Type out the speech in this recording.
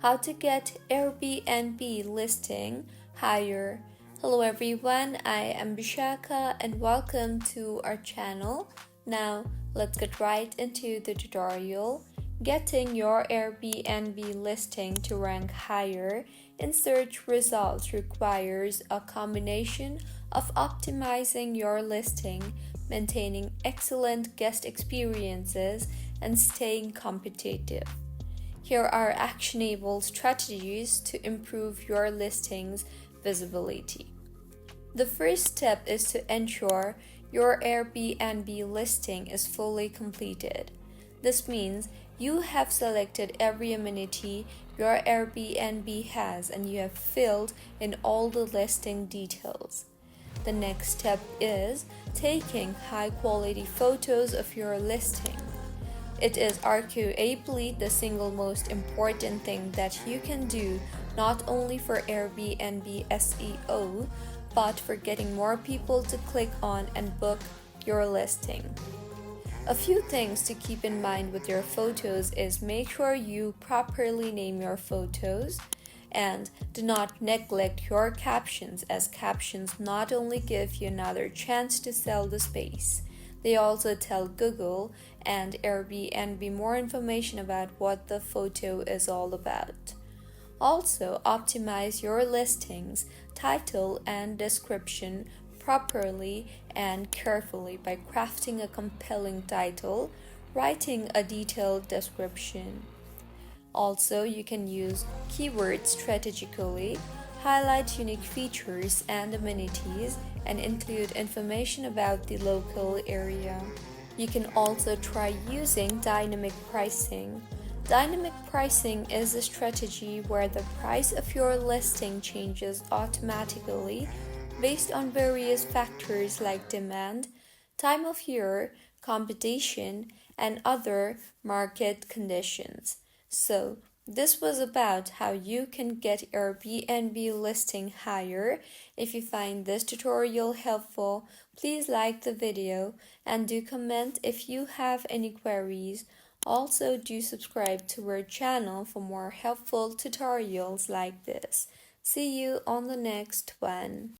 How to get Airbnb listing higher. Hello everyone, I am Bishaka and welcome to our channel. Now let's get right into the tutorial. Getting your Airbnb listing to rank higher in search results requires a combination of optimizing your listing, maintaining excellent guest experiences, and staying competitive. Here are actionable strategies to improve your listing's visibility. The first step is to ensure your Airbnb listing is fully completed. This means you have selected every amenity your Airbnb has and you have filled in all the listing details. The next step is taking high quality photos of your listing. It is arguably the single most important thing that you can do not only for Airbnb SEO, but for getting more people to click on and book your listing. A few things to keep in mind with your photos is make sure you properly name your photos and do not neglect your captions, as captions not only give you another chance to sell the space, they also tell Google and Airbnb more information about what the photo is all about. Also, optimize your listings, title, and description properly and carefully by crafting a compelling title, writing a detailed description. Also, you can use keywords strategically, highlight unique features and amenities, and include information about the local area. You can also try using dynamic pricing. Dynamic pricing is a strategy where the price of your listing changes automatically based on various factors like demand, time of year, competition, and other market conditions. So, this was about how you can get Airbnb listing higher. If you find this tutorial helpful, please like the video and do comment if you have any queries. Also, do subscribe to our channel for more helpful tutorials like this. See you on the next one.